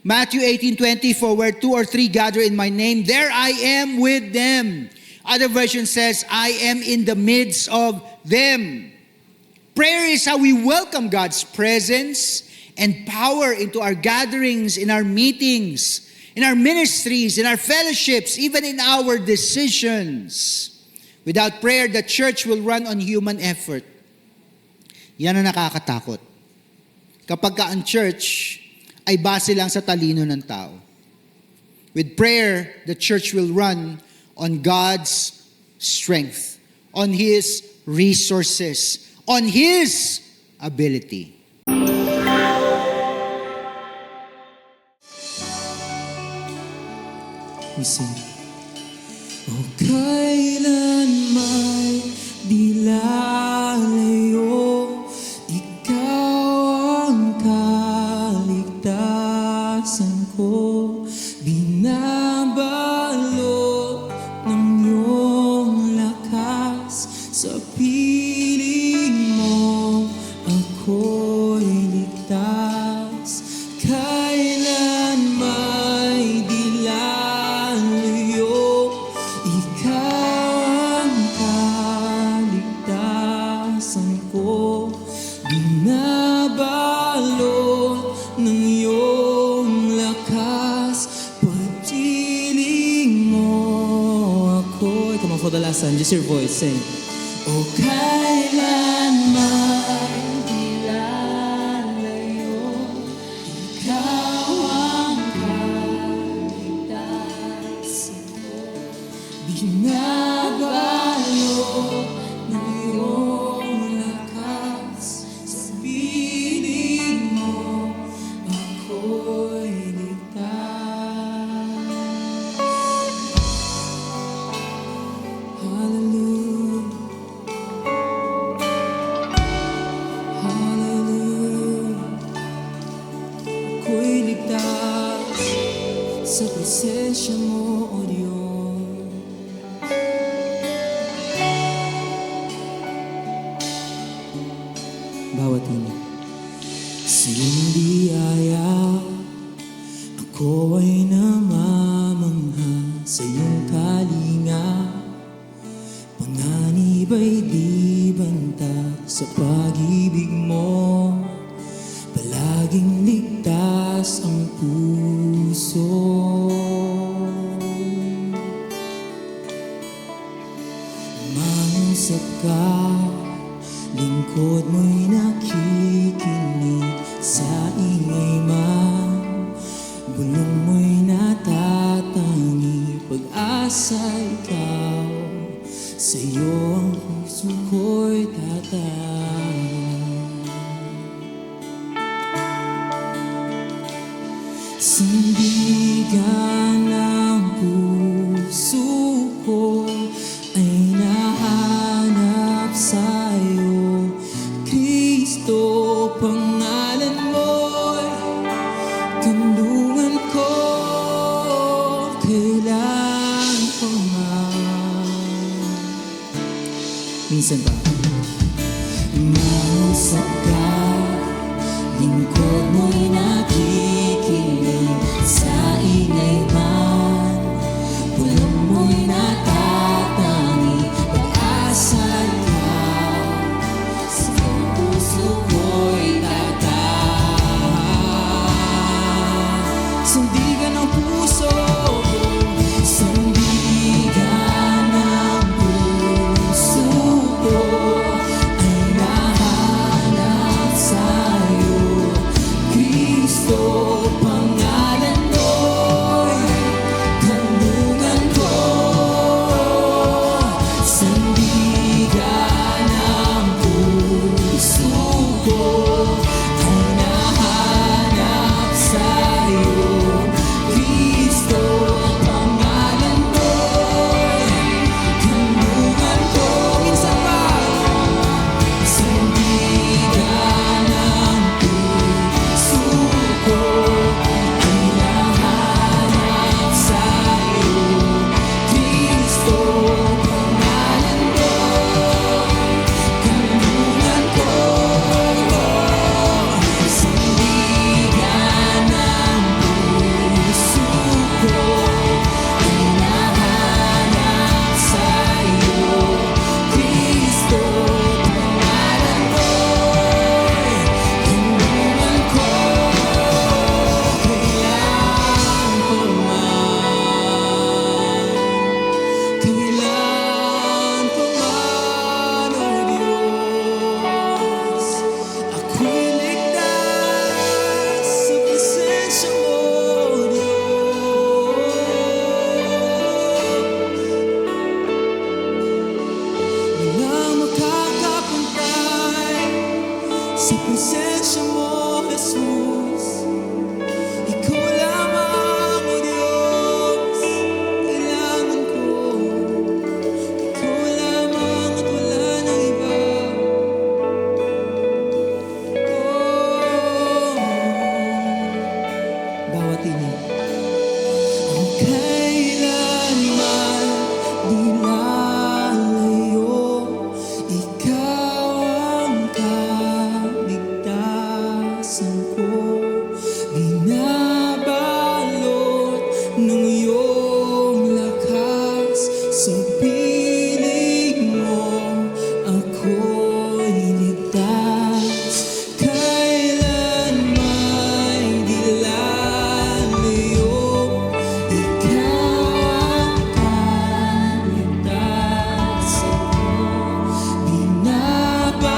Matthew 18:24, where two or three gather in my name, there I am with them. Other version says, I am in the midst of them. Prayer is how we welcome God's presence and power into our gatherings, in our meetings, in our ministries, in our fellowships, even in our decisions. Without prayer, the church will run on human effort. Yan ang nakakatakot. Kapag ka ang church ay base lang sa talino ng tao. With prayer, the church will run on God's strength, on His resources, on His ability. We sing. O kailan may di lalayo, ikaw ang kaligtasan ko, binabalot ng iyong lakas, sa piling mo ako'y ligtas. Kailan may di lalayo, ikaw ang kaligtasan ko, binabalot ng iyong lakas, pagpiling mo ako. Come on, for the last time, just your voice, sing. O kailan man di lalayo, ikaw ang kaligtasan ko, binabalot ng iyong lakas, sa piling mo ako'y ligtas. Hallelujah, hallelujah, ako'y ligtas sa presensya mo, O Diyos. Bawat hini sa iyong biyaya, ako ay namamangha sa iyong kalinga. Panganib ay di banta sa pag-ibig mo, palaging ligtas ang puso. Mangusap ka, lingkod mo'y nakikinig, sa ingay man bulong mo'y natatangi. Pag-asa ikaw, sa iyo ang puso ko'y tatang. Sandigan ng puso ko ay nahanap sa'yo, Kristo. Pangalan mo'y kanlungan ko, kailan pa man. Minsan ba? Mausap ka, lingkod mo'y nakikinig, sa ingay man bulong mo'y natatangi. Pag-asa ikaw, sa iyong puso ko'y tatang. Sandigan ng puso ko, sandigan ng puso ko ay nahanap sa'yo, Kristo. Pangalan mo'y kanlungan ko, sandigan ng puso ko ay nahanap sa'yo, bati niyo. O kailanman di lalayo, ikaw ang kaligtasan ko. Binabalot ng iyong lakas, sa piling mo ako'y ligtas. Kailanman di lalayo, ikaw ang kaligtasan ko. Binabalot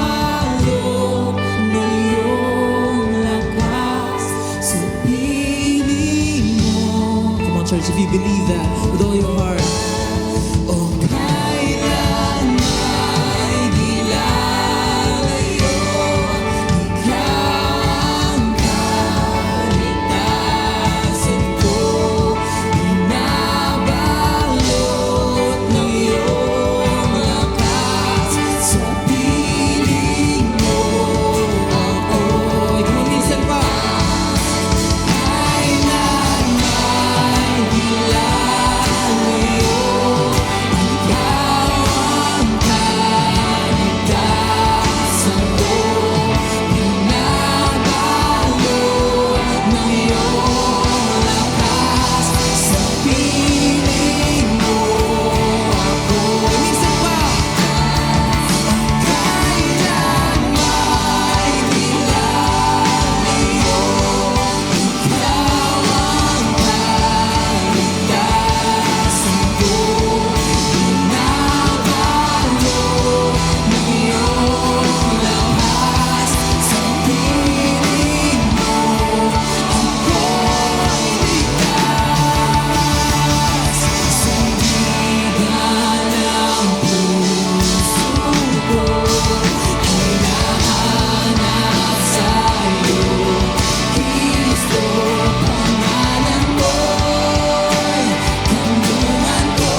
ng iyong lakas, sa piling mo. Come on, church, if you believe that with all your heart. O kailanman di lalayo, ikaw ang kaligtasan ko. Binabalot ng iyong lakas, sa piling mo ako'y minsan pa. Kailanman di lalayo, ikaw ang kaligtasan ko. Binabalot ng iyong lakas, sa piling mo ako'y minsan pa. Kailanman di lalayo, ikaw ang kaligtasan ko. Binabalot ng iyong lakas, sa piling mo ako'y ligtas. Sandigan ng puso ko ay nahanap sa'yo, Kristo. Pangalan mo'y kanlungan ko.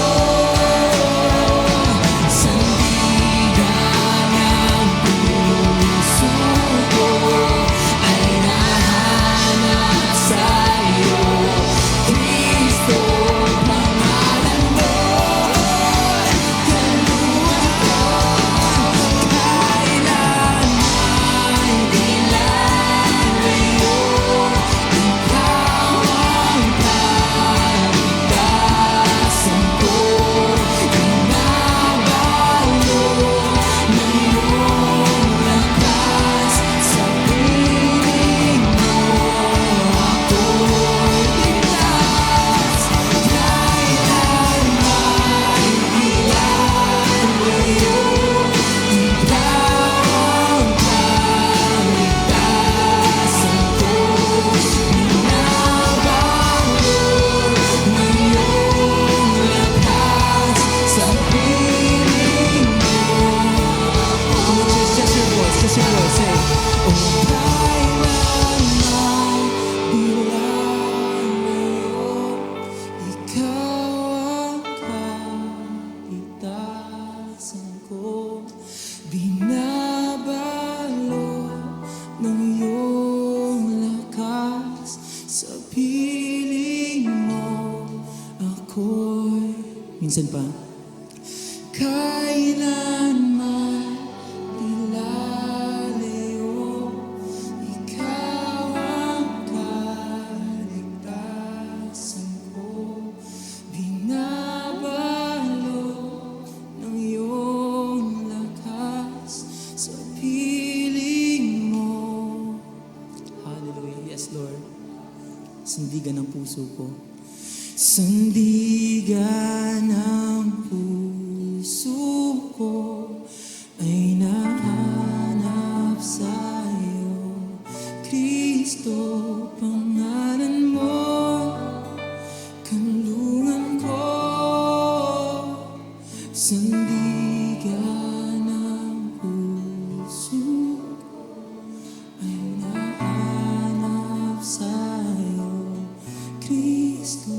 Sandigan ng puso ko ay nahanap sa'yo, Kristo. Pangalan mo'y kanlungan ko. Kailanman di lalayo, ikaw ang kaligtasan ko. Binabalot ng iyong lakas, sa piling mo ako'y ligtas. Kailanman di lalayo, ikaw ang kaligtasan ko. Binabalot ng iyong lakas, sa piling mo ako. Just your voice, say, O kailanman di lalayo, ikaw ang kaligtasan ko. Binabalot ng iyong lakas, sa piling mo ako'y minsan pa. Kailanman di lalayo, ikaw ang kaligtasan ko. Binabalot ng iyong lakas, sa piling mo. Hallelujah. Yes, Lord. Sandigan ng puso ko. Sandigan ng puso ko ay nahanap sa'yo, Kristo. Pangalan mo kanlungan ko. Sandigan ng puso ko ay nahanap sa'yo, Kristo.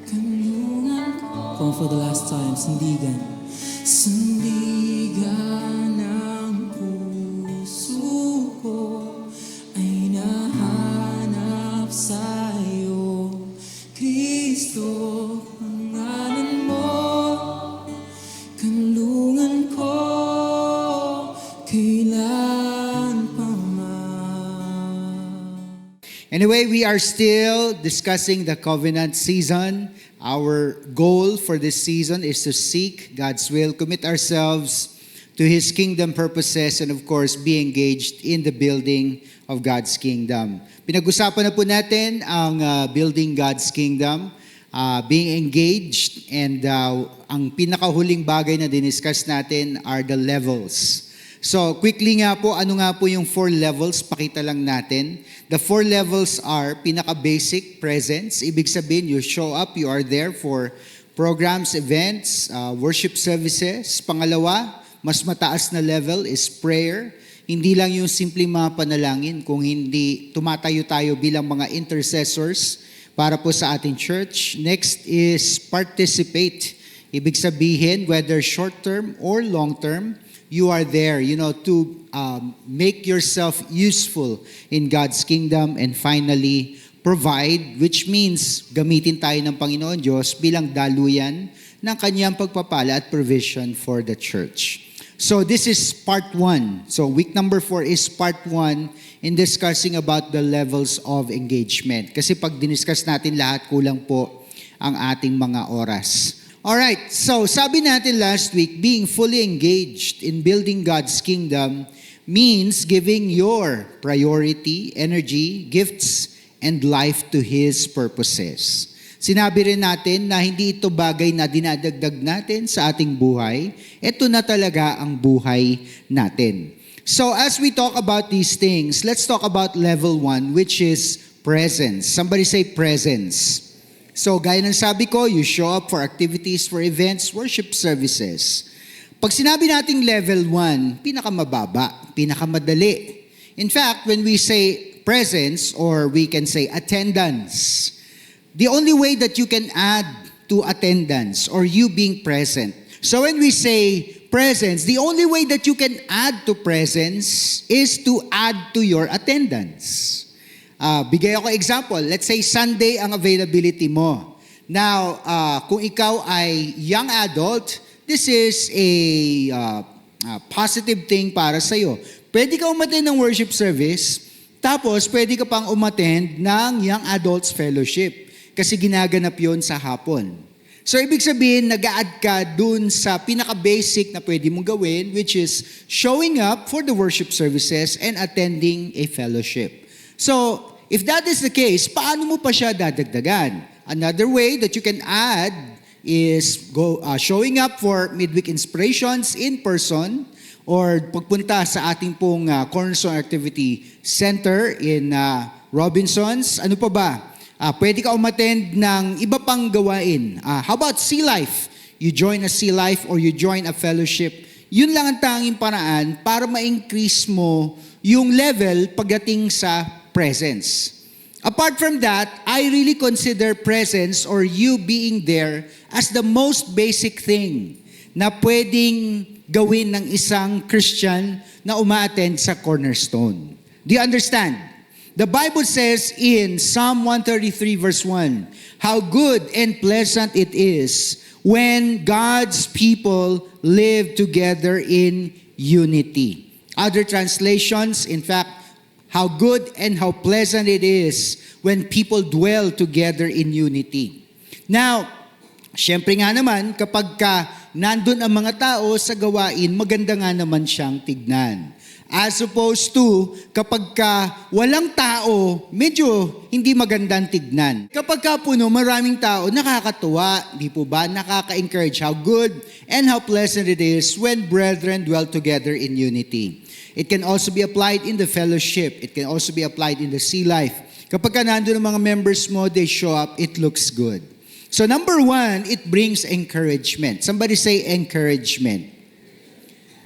Kanlungan ko. Come for the last time. Sandigan. Sandigan ng puso ko ay Anyway, we are still discussing the covenant season. Our goal for this season is to seek God's will, commit ourselves to His kingdom purposes, and of course, be engaged in the building of God's kingdom. Pinag-usapan na po natin ang building God's kingdom, being engaged, and ang pinakahuling bagay na diniscuss natin are the levels. So, quickly nga po, ano nga po yung 4 levels? Pakita lang natin. The 4 levels are pinaka-basic, presence. Ibig sabihin, you show up, you are there for programs, events, worship services. Pangalawa, mas mataas na level is prayer. Hindi lang yung simpleng mga panalangin, kung hindi tumatayo tayo bilang mga intercessors para po sa ating church. Next is participate. Ibig sabihin, whether short-term or long-term, you are there, to make yourself useful in God's kingdom. And finally, provide, which means gamitin tayo ng Panginoon Diyos bilang daluyan ng kanyang pagpapala at provision for the church. So this is part 1. So week number 4 is part 1 in discussing about the levels of engagement. Kasi pag diniscuss natin lahat, kulang po ang ating mga oras. Alright, so sabi natin last week, being fully engaged in building God's kingdom means giving your priority, energy, gifts, and life to His purposes. Sinabi rin natin na hindi ito bagay na dinadagdag natin sa ating buhay. Ito na talaga ang buhay natin. So as we talk about these things, let's talk about level 1, which is presence. Somebody say presence. So gaya ng sabi ko, you show up for activities, for events, worship services. Pag sinabi nating level 1, pinakamababa, pinakamadali. In fact, when we say presence, or we can say attendance, the only way that you can add to attendance or you being present. So when we say presence, the only way that you can add to presence is to add to your attendance. Bigay ako example. Let's say Sunday ang availability mo. Now, kung ikaw ay young adult, this is a positive thing para sa'yo. Pwede ka umattend ng worship service, tapos pwede ka pang umattend ng Young Adults Fellowship. Kasi ginaganap yon sa hapon. So, ibig sabihin, nag-a-add ka dun sa pinaka-basic na pwede mong gawin, which is showing up for the worship services and attending a fellowship. So, if that is the case, paano mo pa siya dadagdagan? Another way that you can add is showing up for midweek inspirations in person, or pagpunta sa ating pong Cornerstone Activity Center in Robinsons. Ano pa ba? Pwede ka umattend ng iba pang gawain. How about Sea Life? You join a Sea Life or you join a fellowship. Yun lang ang tanging paraan para ma-increase mo yung level pagdating sa presence. Apart from that, I really consider presence or you being there as the most basic thing na pwedeng gawin ng isang Christian na uma-attend sa Cornerstone. Do you understand? The Bible says in Psalm 133 verse 1, how good and pleasant it is when God's people live together in unity. Other translations, in fact, how good and how pleasant it is when people dwell together in unity. Now, syempre nga naman, kapag nandun ang mga tao sa gawain, maganda nga naman siyang tignan. As opposed to, kapag walang tao, medyo hindi magandang tignan. Kapag puno, maraming tao, nakakatuwa, di po ba? Nakaka-encourage how good and how pleasant it is when brethren dwell together in unity. It can also be applied in the fellowship. It can also be applied in the Sea Life. Kapag nandun ang mga members mo, they show up, it looks good. So number 1, it brings encouragement. Somebody say encouragement.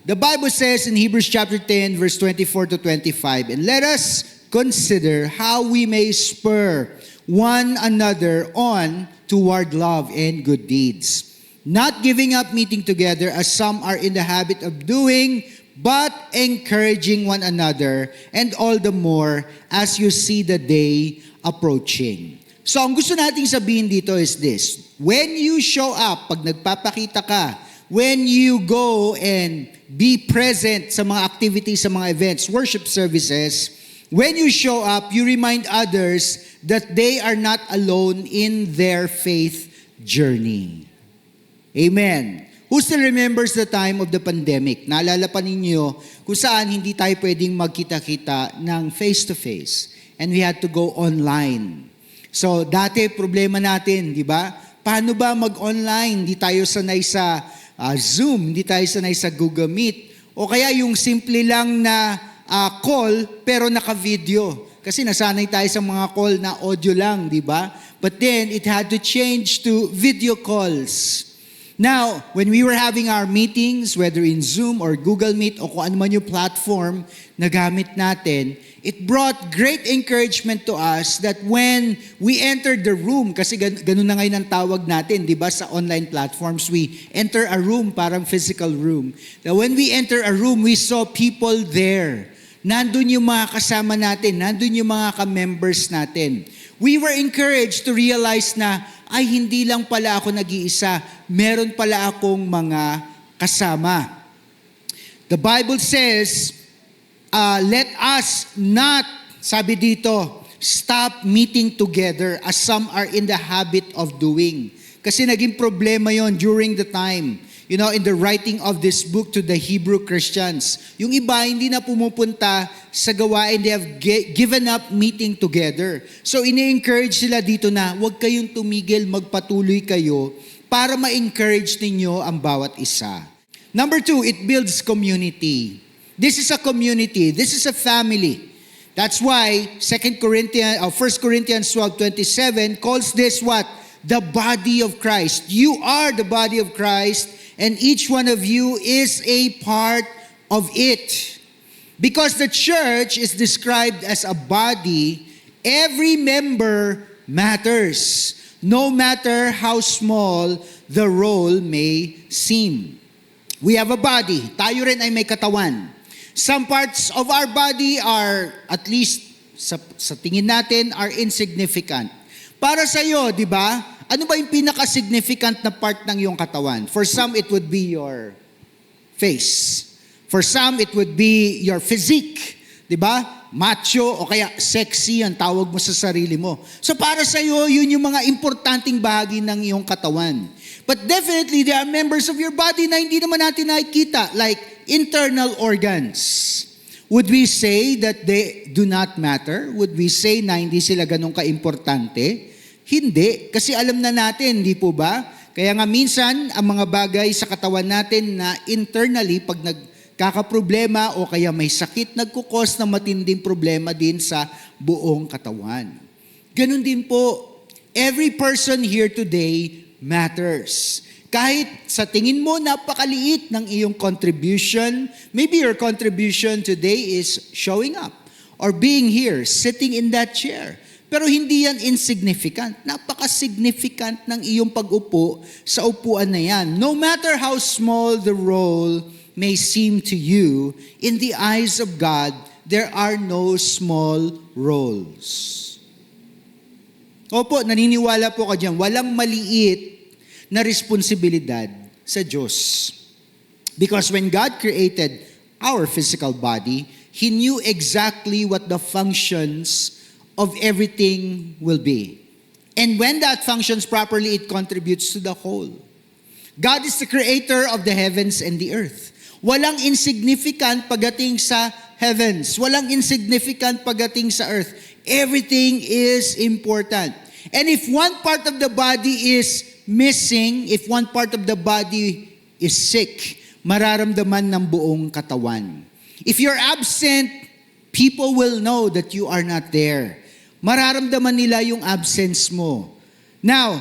The Bible says in Hebrews chapter 10, verse 24 to 25, and let us consider how we may spur one another on toward love and good deeds, not giving up meeting together as some are in the habit of doing, but encouraging one another, and all the more as you see the day approaching. So ang gusto nating sabihin dito is this: when you show up, pag nagpapakita ka, when you go and be present sa mga activities, sa mga events, worship services, When you show up, you remind others that they are not alone in their faith journey. Amen. Who still remembers the time of the pandemic? Naalala pa ninyo kung saan hindi tayo pwedeng magkita-kita ng face-to-face. And we had to go online. So, dati problema natin, di ba? Paano ba mag-online? Hindi tayo sanay sa Zoom, hindi tayo sanay sa Google Meet. O kaya yung simple lang na call pero naka-video. Kasi nasanay tayo sa mga call na audio lang, di ba? But then, it had to change to video calls. Now, when we were having our meetings, whether in Zoom or Google Meet o kung ano man yung platform na gamit natin, it brought great encouragement to us that when we entered the room, kasi ganun na ngayon ang tawag natin, di ba, sa online platforms, we enter a room, parang physical room. Now, when we enter a room, we saw people there. Nandun yung mga kasama natin, nandun yung mga ka-members natin. We were encouraged to realize na, ay hindi lang pala ako nag-iisa, meron pala akong mga kasama. The Bible says, let us not, sabi dito, stop meeting together as some are in the habit of doing. Kasi naging problema yon during the time. You know, in the writing of this book to the Hebrew Christians. Yung iba, hindi na pumupunta sa gawain. They have given up meeting together. So, ini-encourage sila dito na, huwag kayong tumigil, magpatuloy kayo para ma-encourage ninyo ang bawat isa. Number 2, it builds community. This is a community. This is a family. That's why 1 Corinthians 12:27 calls this what? The body of Christ. You are the body of Christ, and each one of you is a part of it. Because the church is described as a body, every member matters, no matter how small the role may seem. We have a body. Tayo rin ay may katawan. Some parts of our body are, at least sa tingin natin, are insignificant. Para sa iyo, di ba? Ano ba yung pinaka-significant na part ng iyong katawan? For some, it would be your face. For some, it would be your physique. Di ba? Macho o kaya sexy ang tawag mo sa sarili mo. So para sa iyo, yun yung mga importanteng bahagi ng iyong katawan. But definitely, there are members of your body na hindi naman natin nakikita, like internal organs. Would we say that they do not matter? Would we say na hindi sila ganun ka-importante? Hindi. Kasi alam na natin, di po ba? Kaya nga minsan, ang mga bagay sa katawan natin na internally, pag nagkakaproblema o kaya may sakit, nagkukos ng matinding problema din sa buong katawan. Ganun din po, every person here today matters. Kahit sa tingin mo napakaliit ng iyong contribution, maybe your contribution today is showing up or being here, sitting in that chair. Pero hindi yan insignificant. Napaka-significant ng iyong pag-upo sa upuan na yan. No matter how small the role may seem to you, in the eyes of God, there are no small roles. Opo, naniniwala po ka dyan. Walang maliit na responsibilidad sa Diyos. Because when God created our physical body, He knew exactly what the functions of everything will be. And when that functions properly, it contributes to the whole. God is the creator of the heavens and the earth. Walang insignificant pagdating sa heavens. Walang insignificant pagdating sa earth. Everything is important. And if one part of the body is missing, if one part of the body is sick, mararamdaman ng buong katawan. If you're absent, people will know that you are not there. Mararamdaman nila yung absence mo. Now,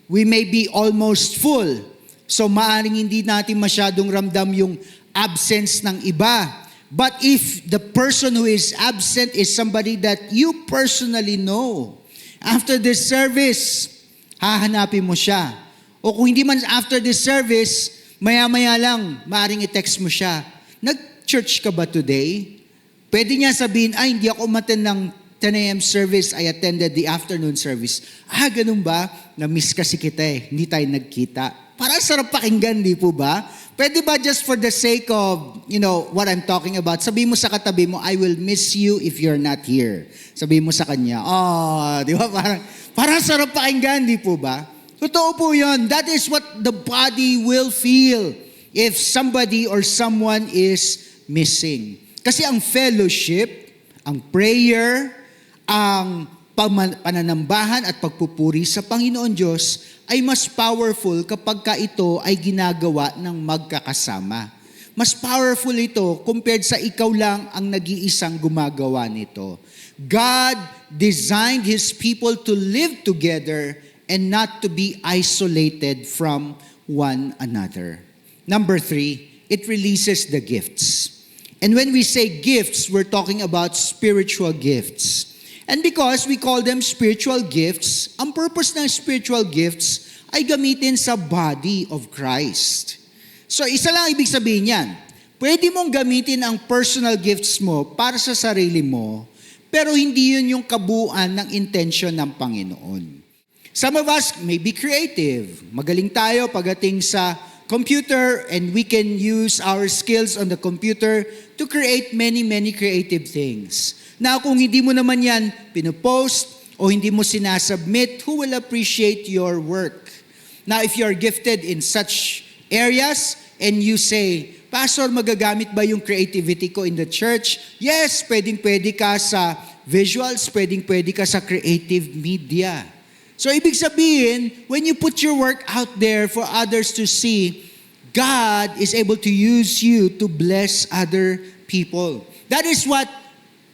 we may be almost full, so maaring hindi natin masyadong ramdam yung absence ng iba. But if the person who is absent is somebody that you personally know, after this service, hahanapin mo siya. O kung hindi man after this service, maya-maya lang, maaring i-text mo siya. Nag-church ka ba today? Pwede niya sabihin, ay, hindi ako umattend ng 10 a.m. service, I attended the afternoon service. Ganun ba? Na-miss kasi kita eh, hindi tayo nagkita. Para sarap pakinggan, di po ba? Pwede ba just for the sake of, what I'm talking about, sabihin mo sa katabi mo, I will miss you if you're not here. Sabihin mo sa kanya, di ba? Parang sarap pakinggan, di po ba? Totoo po yun. That is what the body will feel if somebody or someone is missing. Kasi ang fellowship, ang prayer, ang pananambahan at pagpupuri sa Panginoon Diyos ay mas powerful kapag ka ito ay ginagawa ng magkakasama. Mas powerful ito compared sa ikaw lang ang nag-iisang gumagawa nito. God designed His people to live together and not to be isolated from one another. Number 3, it releases the gifts. And when we say gifts, we're talking about spiritual gifts. And because we call them spiritual gifts, ang purpose ng spiritual gifts ay gamitin sa body of Christ. So isa lang ibig sabihin yan. Pwede mong gamitin ang personal gifts mo para sa sarili mo, pero hindi yun yung kabuuan ng intention ng Panginoon. Some of us may be creative. Magaling tayo pagdating sa computer and we can use our skills on the computer to create many creative things. Now, kung hindi mo naman yan pinopost o hindi mo sinasubmit, who will appreciate your work? Now, if you're gifted in such areas and you say, Pastor, magagamit ba yung creativity ko in the church? Yes, pwedeng-pwede ka sa visuals, pwedeng-pwede ka sa creative media. So, ibig sabihin, when you put your work out there for others to see, God is able to use you to bless other people. That is what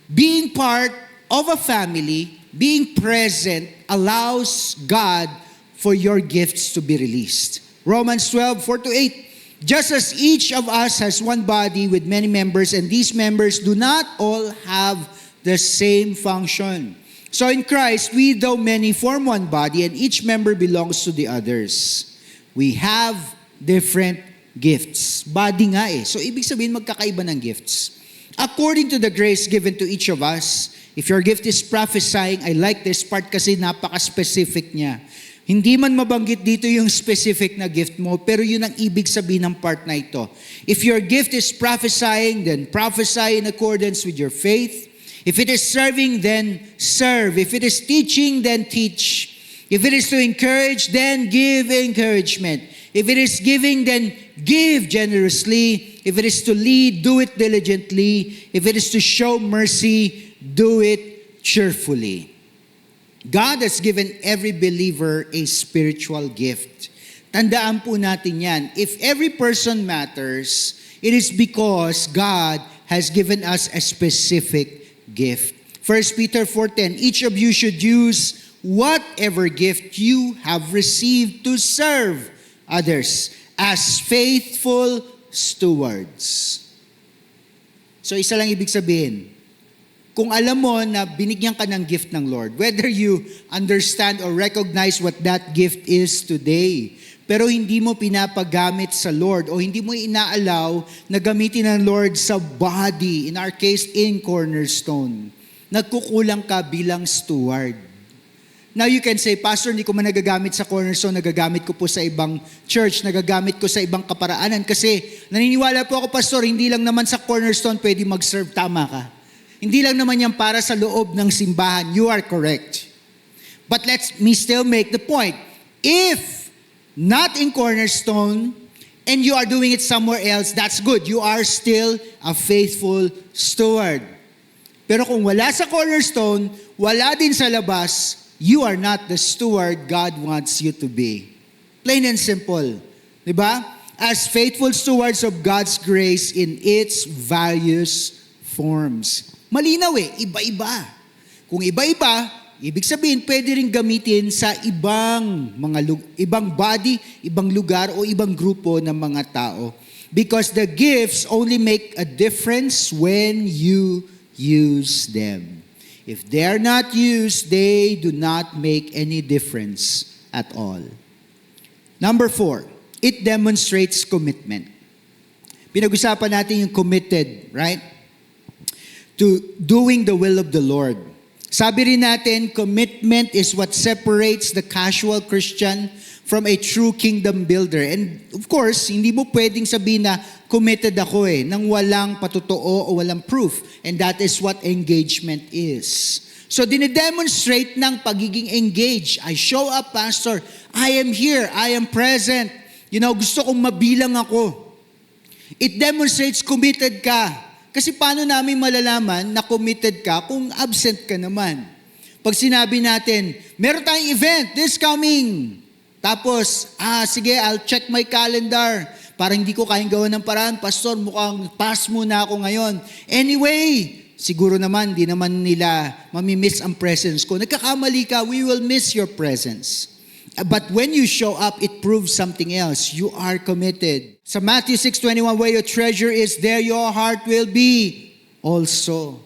being part of a family, being present, allows God for your gifts to be released. Romans 12:4-8. Just as each of us has one body with many members, and these members do not all have the same function. So in Christ, we though many form one body, and each member belongs to the others. We have different gifts. Body nga eh. So ibig sabihin magkakaiba ng gifts. According to the grace given to each of us, if your gift is prophesying, I like this part kasi napaka-specific niya. Hindi man mabanggit dito yung specific na gift mo, pero yun ang ibig sabihin ng part na ito. If your gift is prophesying, then prophesy in accordance with your faith. If it is serving, then serve. If it is teaching, then teach. If it is to encourage, then give encouragement. If it is giving, then give generously. If it is to lead, do it diligently. If it is to show mercy, do it cheerfully. God has given every believer a spiritual gift. Tandaan po natin yan. If every person matters, it is because God has given us a specific gift. 1 Peter 4:10, each of you should use whatever gift you have received to serve others as faithful stewards. So isa lang ibig sabihin, kung alam mo na binigyan ka ng gift ng Lord, whether you understand or recognize what that gift is today, pero hindi mo pinapagamit sa Lord o hindi mo inaalaw na gamitin ng Lord sa body, in our case, in Cornerstone, nagkukulang ka bilang steward. Now you can say, Pastor, hindi ko man nagagamit sa Cornerstone, nagagamit ko po sa ibang church, nagagamit ko sa ibang kaparaanan kasi naniniwala po ako, Pastor, hindi lang naman sa Cornerstone pwede mag-serve, tama ka. Hindi lang naman yan para sa loob ng simbahan. You are correct. But let me still make the point. If not in Cornerstone and you are doing it somewhere else, that's good. You are still a faithful steward. Pero kung wala sa Cornerstone, wala din sa labas, you are not the steward God wants you to be. Plain and simple. Diba? As faithful stewards of God's grace in its various forms. Malinaw eh, iba-iba. Kung iba-iba, ibig sabihin pwede rin gamitin sa ibang body, ibang lugar o ibang grupo ng mga tao. Because the gifts only make a difference when you use them. If they are not used, they do not make any difference at all. Number 4, it demonstrates commitment. Pinag-usapan natin yung committed, right? To doing the will of the Lord. Sabi rin natin, commitment is what separates the casual Christian from a true kingdom builder. And of course, hindi mo pwedeng sabihin na committed ako nang walang patotoo o walang proof. And that is what engagement is. So dinidemonstrate ng pagiging engaged. I show up, Pastor. I am here. I am present. Gusto kong mabilang ako. It demonstrates committed ka. Kasi paano namin malalaman na committed ka kung absent ka naman? Pag sinabi natin, meron tayong event this coming. Tapos, sige, I'll check my calendar. Para hindi ko kayang gawa ng paraan. Pastor, mukhang pass muna ako ngayon. Anyway, siguro naman, di naman nila mamimiss ang presence ko. Nagkakamali ka, we will miss your presence. But when you show up, it proves something else. You are committed. Sa Matthew 6:21, where your treasure is, there your heart will be also.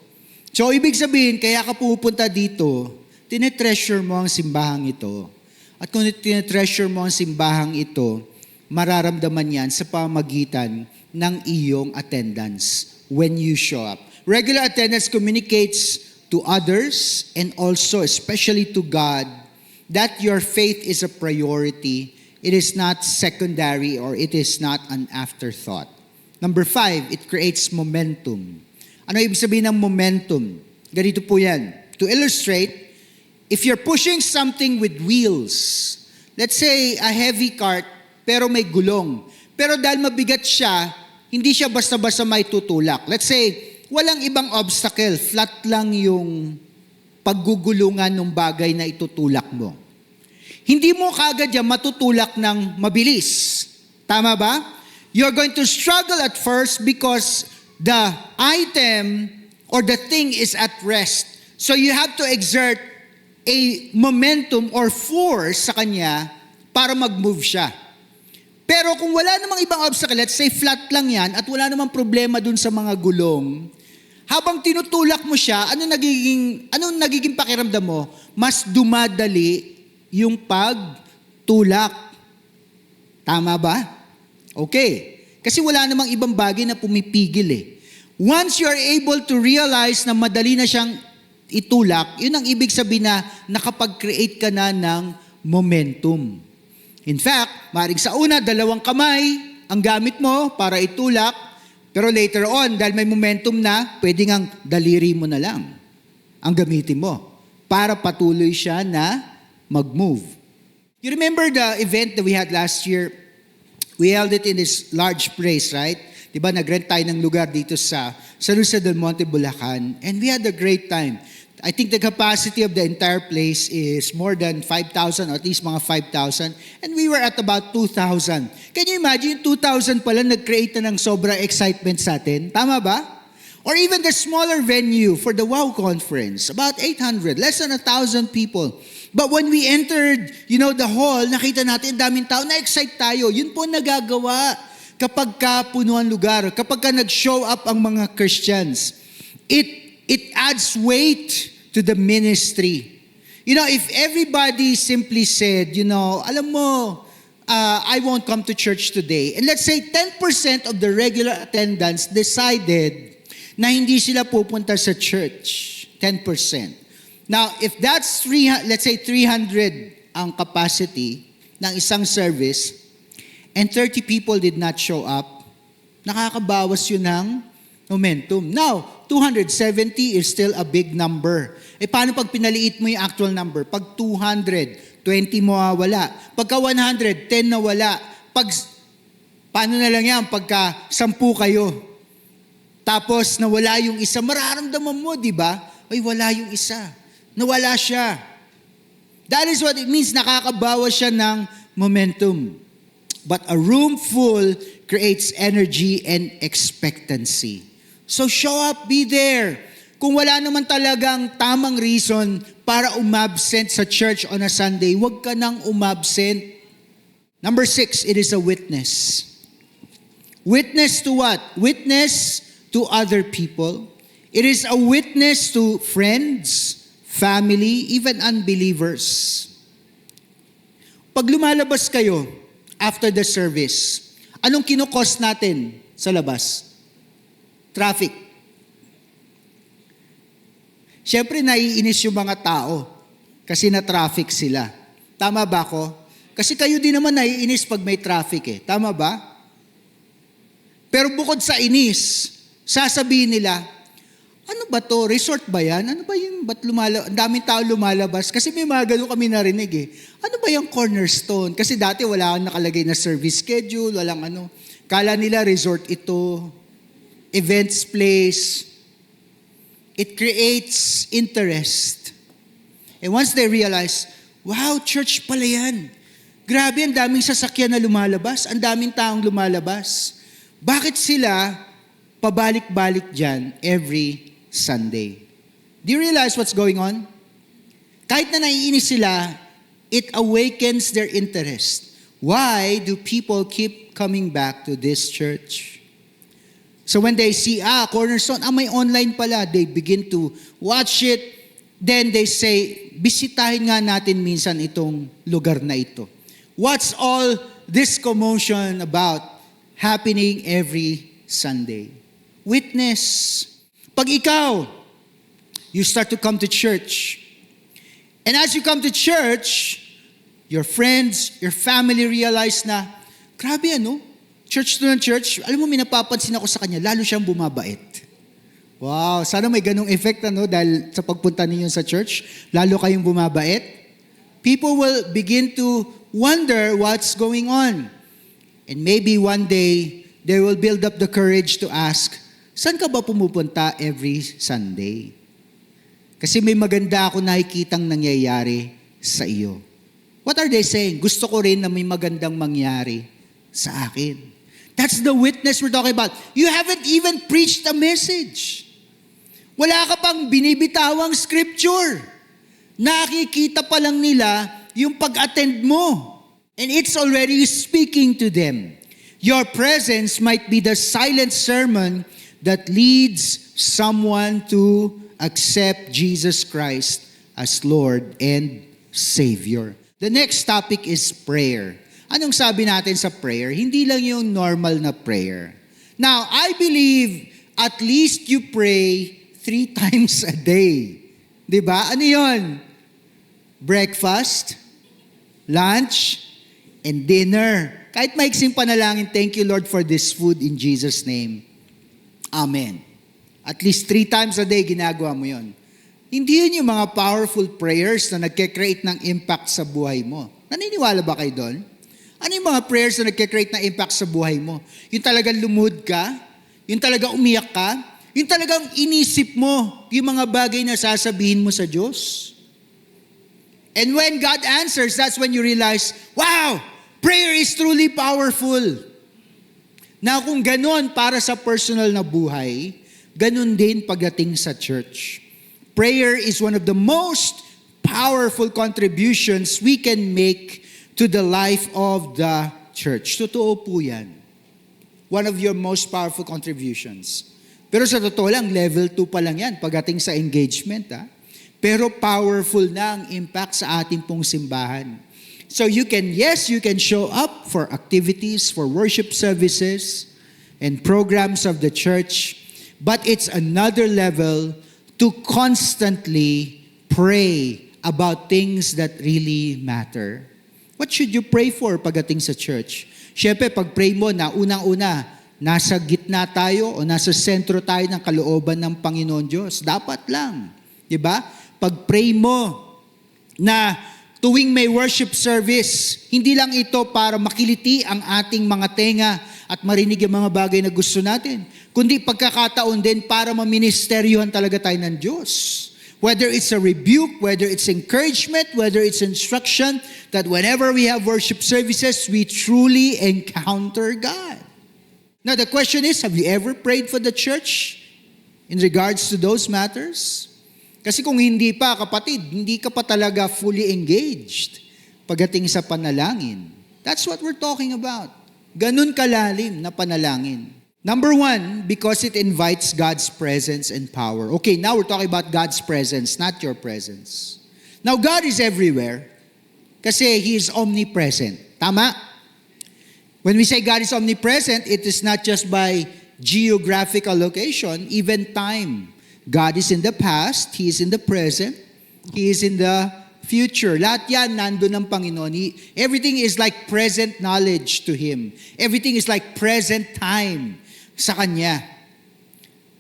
So, ibig sabihin, kaya ka pupunta dito, tinetreasure mo ang simbahang ito. At kung tinetreasure mo ang simbahang ito, mararamdaman yan sa pamagitan ng iyong attendance when you show up. Regular attendance communicates to others and also, especially to God, that your faith is a priority. It is not secondary or it is not an afterthought. Number 5, it creates momentum. Ano ibig sabihin ng momentum? Ganito po yan. To illustrate, if you're pushing something with wheels, let's say a heavy cart, pero may gulong. Pero dahil mabigat siya, hindi siya basta-basta may tutulak. Let's say, walang ibang obstacle, flat lang yung paggugulungan ng bagay na itutulak mo. Hindi mo kagad yan matutulak ng mabilis. Tama ba? You're going to struggle at first because the item or the thing is at rest. So you have to exert a momentum or force sa kanya para mag-move siya. Pero kung wala namang ibang obstacle, let's say flat lang yan at wala namang problema dun sa mga gulong, habang tinutulak mo siya, ano nagiging pakiramdam mo? Mas dumadali yung pagtulak. Tama ba? Okay. Kasi wala namang ibang bagay na pumipigil Once you are able to realize na madali na siyang itulak, yun ang ibig sabihin na nakapag-create ka na ng momentum. In fact, maaaring sa una, 2 kamay ang gamit mo para itulak, pero later on, dahil may momentum na, pwedeng ang daliri mo na lang ang gamitin mo para patuloy siya na mag-move. You remember the event that we had last year? We held it in this large place, right? Diba, nag-rent tayo ng lugar dito sa San Jose del Monte, Bulacan, and we had a great time. I think the capacity of the entire place is more than 5,000 or at least mga 5,000. And we were at about 2,000. Can you imagine, 2,000 pala nag-create na ng sobrang excitement sa atin? Tama ba? Or even the smaller venue for the WOW conference, about 800, less than 1,000 people. But when we entered, the hall, nakita natin daming tao, na-excite tayo. Yun po nagagawa kapag ka punuan lugar, kapag ka nag-show up ang mga Christians. It adds weight to the ministry. If everybody simply said, alam mo, I won't come to church today. And let's say 10% of the regular attendance decided na hindi sila pupunta sa church. 10%. Now, if that's let's say 300 ang capacity ng isang service, and 30 people did not show up, nakakabawas yun ng momentum. Now, 270 is still a big number. Paano pag pinaliit mo yung actual number? Pag 200, 20 mo wala. Pagka 100, 10 na wala. Paano na lang yan? Pagka 10 kayo. Tapos nawala yung isa, mararamdaman mo, di ba? Ay, wala yung isa. Nawala siya. That is what it means, nakakabawas siya ng momentum. But a room full creates energy and expectancy. So show up, be there. Kung wala naman talagang tamang reason para umabsent sa church on a Sunday, huwag ka nang umabsent. Number 6, it is a witness. Witness to what? Witness to other people. It is a witness to friends, family, even unbelievers. Pag lumalabas kayo after the service, anong kinukos natin sa labas? Traffic. Siyempre, naiinis yung mga tao kasi na-traffic sila. Tama ba ako? Kasi kayo din naman naiinis pag may traffic eh. Tama ba? Pero bukod sa inis, sasabihin nila, ano ba to? Resort ba yan? Ano ba yung ang daming tao lumalabas? Kasi may mga ganun kami narinig eh. Ano ba yung Cornerstone? Kasi dati wala kang nakalagay na service schedule, walang ano. Kala nila resort ito, events place. It creates interest. And once they realize, wow, church pala yan. Grabe, ang daming sasakyan na lumalabas, ang daming taong lumalabas. Bakit sila pabalik-balik dyan every Sunday? Do you realize what's going on? Kahit na naiinis sila, it awakens their interest. Why do people keep coming back to this church? So when they see, Cornerstone, may online pala, they begin to watch it. Then they say, bisitahin nga natin minsan itong lugar na ito. What's all this commotion about happening every Sunday? Witness. Pag ikaw, you start to come to church. And as you come to church, your friends, your family realize na, grabe church to ng church, alam mo, may napapansin ako sa kanya, lalo siyang bumabait. Wow, sana may ganong effect dahil sa pagpunta ninyo sa church, lalo kayong bumabait. People will begin to wonder what's going on. And maybe one day, they will build up the courage to ask, saan ka ba pumupunta every Sunday? Kasi may maganda ako nakikitang nangyayari sa iyo. What are they saying? Gusto ko rin na may magandang mangyari sa akin. That's the witness we're talking about. You haven't even preached a message. Wala ka pang binibitawang scripture. Nakikita pa lang nila yung pag-attend mo. And it's already speaking to them. Your presence might be the silent sermon that leads someone to accept Jesus Christ as Lord and Savior. The next topic is prayer. Anong sabi natin sa prayer? Hindi lang yung normal na prayer. Now, I believe at least you pray 3 times a day. Diba? Ano yun? Breakfast, lunch, and dinner. Kahit maiksing panalangin, thank you Lord for this food in Jesus' name. Amen. At least 3 times a day ginagawa mo yun. Hindi yun yung mga powerful prayers na nagke-create ng impact sa buhay mo. Naniniwala ba kayo doon? Ano yung mga prayers na nagke-create ng impact sa buhay mo? Yung talagang lumud ka? Yung talagang umiyak ka? Yung talagang inisip mo yung mga bagay na sasabihin mo sa Diyos? And when God answers, that's when you realize, wow, prayer is truly powerful. Now kung ganon para sa personal na buhay, ganon din pagdating sa church. Prayer is one of the most powerful contributions we can make to the life of the church. Totoo po yan. One of your most powerful contributions. Pero sa totoo lang, level 2 pa lang yan pagdating sa engagement. Pero powerful na ang impact sa ating pong simbahan. So you can show up for activities, for worship services, and programs of the church, but it's another level to constantly pray about things that really matter. What should you pray for pagdating sa church? Siyempre, pag-pray mo na unang-una, nasa gitna tayo o nasa sentro tayo ng kalooban ng Panginoon Diyos. Dapat lang. Diba? Pag-pray mo na tuwing may worship service, hindi lang ito para makiliti ang ating mga tenga at marinig ang mga bagay na gusto natin, kundi pagkakataon din para maministeryohan talaga tayo ng Diyos. Whether it's a rebuke, whether it's encouragement, whether it's instruction, that whenever we have worship services, we truly encounter God. Now the question is, have you ever prayed for the church in regards to those matters? Kasi kung hindi pa, kapatid, hindi ka pa talaga fully engaged pagdating sa panalangin. That's what we're talking about. Ganun kalalim na panalangin. Number 1, because it invites God's presence and power. Okay, now we're talking about God's presence, not your presence. Now, God is everywhere kasi He is omnipresent. Tama? When we say God is omnipresent, it is not just by geographical location, even time. God is in the past, He is in the present, He is in the future. Lahat yan nandun ng Panginoon. Everything is like present knowledge to Him. Everything is like present time sa Kanya.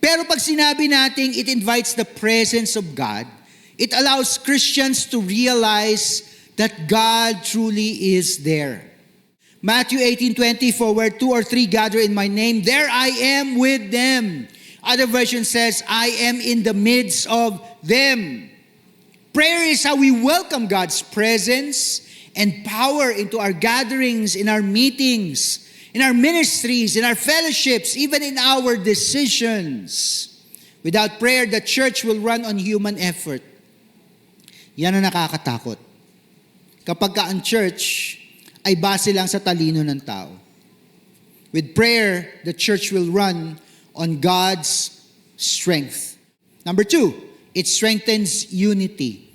Pero pag sinabi natin it invites the presence of God, it allows Christians to realize that God truly is there. Matthew 18:20, "For where 2 or 3 gather in my name, there I am with them." Other version says, "I am in the midst of them." Prayer is how we welcome God's presence and power into our gatherings, in our meetings, in our ministries, in our fellowships, even in our decisions. Without prayer, the church will run on human effort. Yan ang nakakatakot. Kapag ka ang church ay base lang sa talino ng tao. With prayer, the church will run on God's strength. Number 2, it strengthens unity.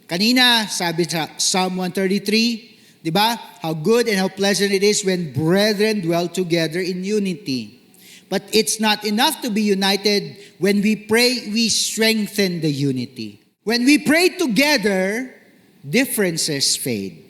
Kanina, sabi sa Psalm 133, di ba? How good and how pleasant it is when brethren dwell together in unity. But it's not enough to be united. When we pray, we strengthen the unity. When we pray together, differences fade.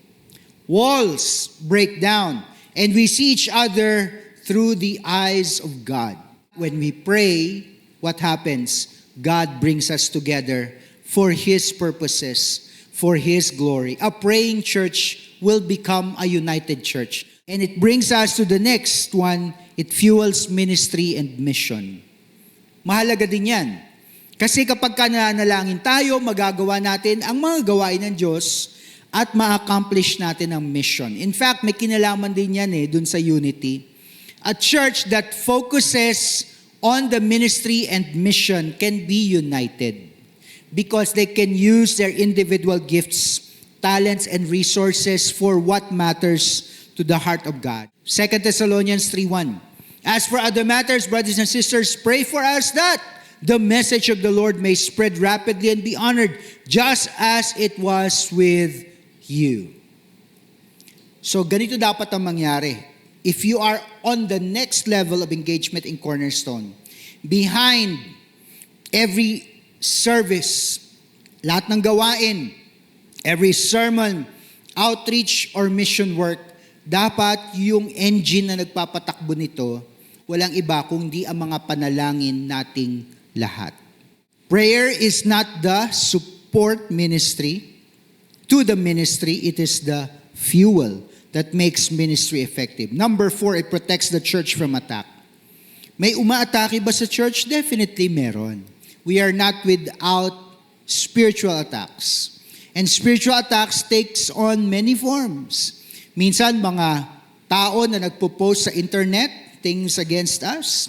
Walls break down, and we see each other through the eyes of God. When we pray, what happens? God brings us together for His purposes, for His glory. A praying church will become a united church. And it brings us to the next one, it fuels ministry and mission. Mahalaga din yan. Kasi kapag ka nanalangin tayo, magagawa natin ang mga gawain ng Diyos at ma-accomplish natin ang mission. In fact, may kinalaman din yan dun sa unity. A church that focuses on the ministry and mission can be united because they can use their individual gifts, talents, and resources for what matters to the heart of God. 2 Thessalonians 3:1. "As for other matters, brothers and sisters, pray for us that the message of the Lord may spread rapidly and be honored, just as it was with you." So ganito dapat ang mangyari. If you are on the next level of engagement in Cornerstone, behind every service, lahat ng gawain, every sermon, outreach, or mission work, dapat yung engine na nagpapatakbo nito, walang iba kundi ang mga panalangin nating lahat. Prayer is not the support ministry to the ministry, it is the fuel that makes ministry effective. Number 4, it protects the church from attack. May umaatake ba sa church? Definitely meron. We are not without spiritual attacks. And spiritual attacks takes on many forms. Minsan, mga tao na nagpo-post sa internet, things against us.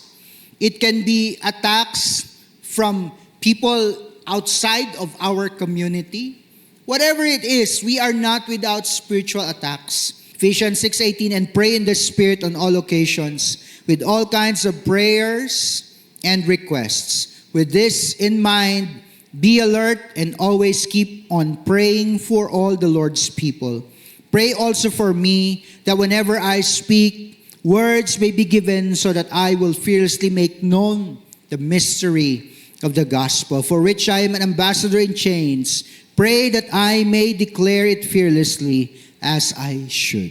It can be attacks from people outside of our community. Whatever it is, we are not without spiritual attacks. Ephesians 6:18, "And pray in the Spirit on all occasions, with all kinds of prayers and requests. With this in mind, be alert and always keep on praying for all the Lord's people. Pray also for me, that whenever I speak, words may be given so that I will fearlessly make known the mystery of the gospel, for which I am an ambassador in chains. Pray that I may declare it fearlessly as I should."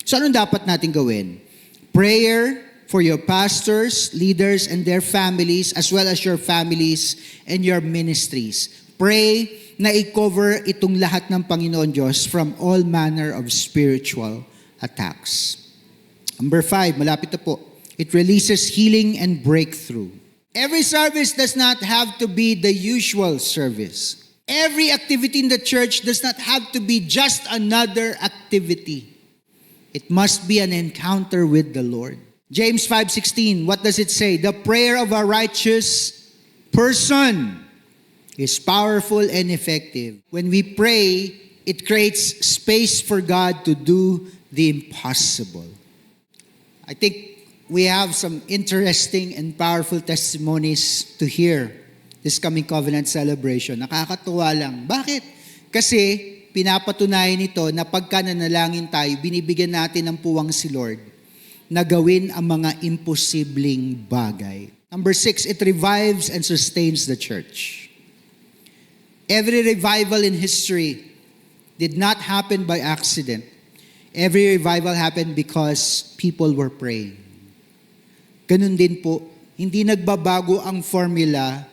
So anong dapat natin gawin? Prayer for your pastors, leaders, and their families, as well as your families and your ministries. Pray na i-cover itong lahat ng Panginoon Diyos from all manner of spiritual attacks. Number 5, malapit na po. It releases healing and breakthrough. Every service does not have to be the usual service. Every activity in the church does not have to be just another activity. It must be an encounter with the Lord. James 5:16, what does it say? "The prayer of a righteous person is powerful and effective." When we pray, it creates space for God to do the impossible. I think we have some interesting and powerful testimonies to hear this coming covenant celebration. Nakakatuwa lang. Bakit? Kasi pinapatunayan nito na pagka nanalangin tayo, binibigyan natin ng puwang si Lord na gawin ang mga imposibleng bagay. Number 6, it revives and sustains the church. Every revival in history did not happen by accident. Every revival happened because people were praying. Ganun din po, hindi nagbabago ang formula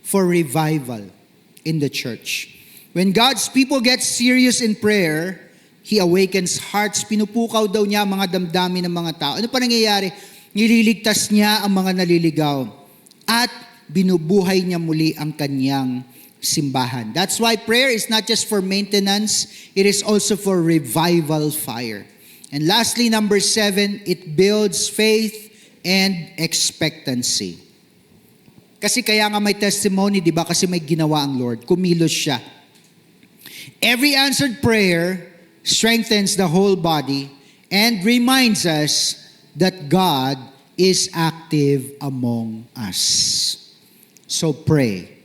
for revival in the church. When God's people get serious in prayer, He awakens hearts. Pinupukaw daw niya ang mga damdamin ng mga tao. Ano pa nangyayari? Nililigtas niya ang mga naliligaw. At binubuhay niya muli ang kanyang simbahan. That's why prayer is not just for maintenance, it is also for revival fire. And lastly, number 7, it builds faith and expectancy. Kasi kaya nga may testimony, di ba? Kasi may ginawa ang Lord. Kumilos siya. Every answered prayer strengthens the whole body and reminds us that God is active among us. So pray.